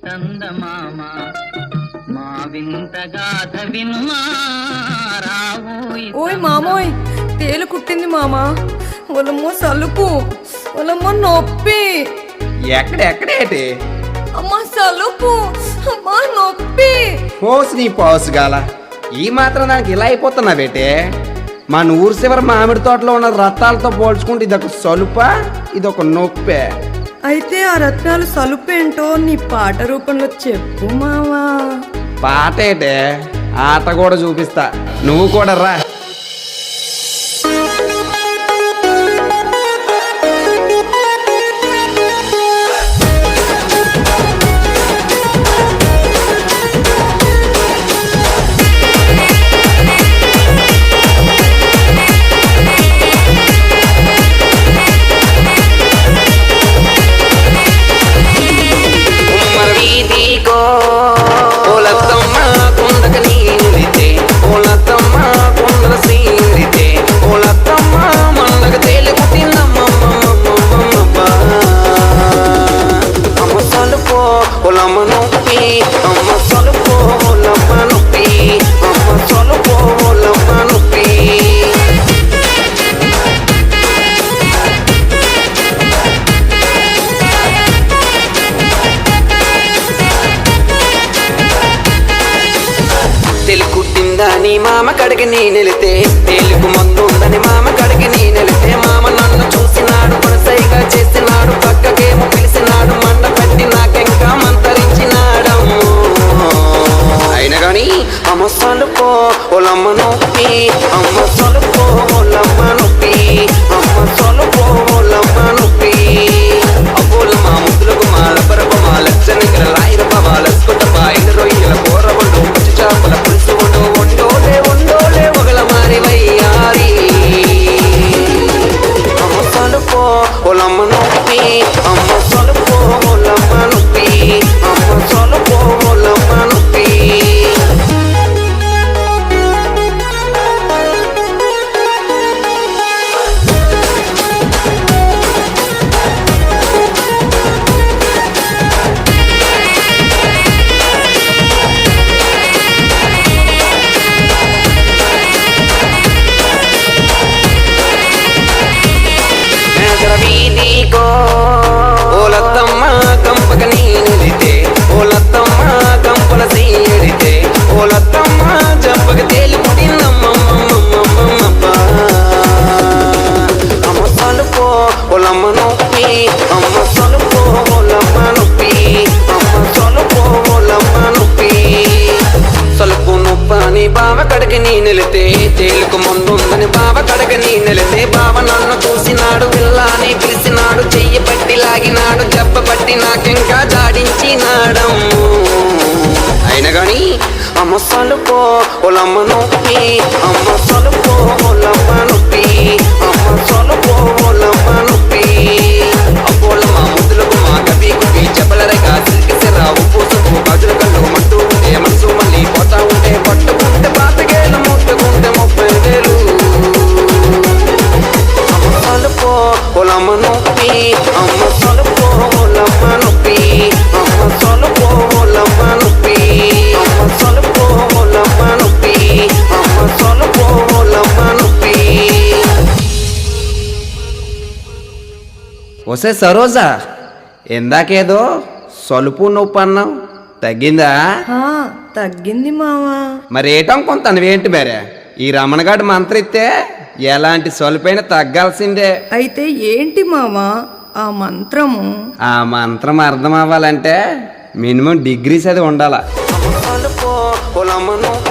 చందమామ మా వింతగాథ వినుమా రావోయ్. ఓయ్ మామోయ్, తేలు కుట్టింది మామా. ఒలమ్మో సలుపు, ఒలమ్మో నొప్పి. ఎక్కడేటి అమ్మా సలుపు, అమ్మా నొప్పి. పోసు నీ పోసు గాల ఈ మాత్రం దానికి ఇలా అయిపోతున్నా బేటే. మన ఊరు చివరి మామిడి తోటలో ఉన్న రత్తాలతో పోల్చుకుంటే ఇదొక సలుపా, ఇదొక నొప్పే. అయితే ఆ రత్నాలు సలుపేంటో నీ పాట రూపంలో చెప్పు మావా. పాట ఏటే, ఆట కూడా చూపిస్తా, నువ్వు కూడా రా. నీ మామ కడిగి నీ నెలితే తేలుకు మందు ఉందని మామ కడిగి నీ నెలితే మామ నన్ను చూసినాడు, కొనసైగా చేసినాడు, పక్కకేమో పిలిచినాడు, మంట పెట్టి నాకెంకా మంతరించినాడమ్ము. అయినా గాని అమ్మ సలుపో ఒలమ్మ నొప్పి, అమ్మ సలుపో ఒలమ్మ నొప్పి, అమ్మ సలుపో ఒలమ్మ నొప్పి. అబ్బోలు మా ముద్దులకు మా లబ్బరకు మా లచ్చనికల లాయిరప మా లస్కుట పాయిన రొయ్యల కూరబొండు పచ్చి చేపల పులుసు వండు వండోలే ఒకల మారి వయ్యారి. అమ్మ సలుపో ఒలమ్మ నొప్పి, అమ్మ సలుపో ఒలమ్మ నొప్పి, అమ్మ సలుపో ఒలమ్మ నొప్పి. ఓలత్తమ్మ కంపక నీ నిలితే, ఓలత్తమ్మ కంపల సీడితే, ఓలత్తమ్మ జంపక తేలి పుట్టిందమ్మమ్మమ్మమ్మమ్మ. అమ్మ సలుపో ఒలమ్మ నొప్పి, అమ్మ సలుపో ఒలమ్మ నొప్పి, అమ్మ సలుపో ఒలమ్మ నొప్పి. సలుపు నొప్పని బావ కడగ నీ నెలితే, తేలుకు ముందుందని బావ కడగ నీ నెలితే, బావ నన్ను చూసినాడు, పిల్లాని పిలిచినాడు, చెయ్యి పట్టి లాగినాడు, జబ్బ పట్టి నాకెంకా జాడించినాడమ్ము. అయినా గాని అమ్మ సలుపో ఒలమ్మ నొప్పి, అమ్మ సలుపో ఒలమ్మ నొప్పి, అమ్మ సలుపో ఒలమ్మ నొప్పి. అబ్బోళ్ళ మా ముద్దులకు మా కవి కువి చెప్పలరగా సిల్కిసరా ఉప్పు సొప్పు గాజుల కళ్ళు మంటూ ఉంటే మనసు మళ్ళీ పోతా ఉంటే, పట్టుకుంటే పాతికేళ్ళు ముట్టుకుంటే 30,000. అమ్మ సలుపో ఒలమ్మ నొప్పి, అమ్మ సలుపో ఒలమ్మ నొప్పి, అమ్మ సలుపో ఒలమ్మ నొప్పి, అమ్మ సలుపో ఒలమ్మ నొప్పి, అమ్మ సలుపో ఒలమ్మ నొప్పి. ఒసే సరోజా, ఇందాకేదో సలుపు నొప్పి అన్నావు, తగ్గిందా? తగ్గింది మావా. మరి ఏటం కొంత నువ్వేంటి మరే, ఈ రమణగాడు మంత్రిస్తే ఎలాంటి సొలుపైన తగ్గాల్సిందే. అయితే ఏంటి మావా ఆ మంత్రము? ఆ మంత్రం అర్థం అవ్వాలంటే మినిమం డిగ్రీ చదివి ఉండాల. అమ్మ సలుపో ఒలమ్మ నొప్పి.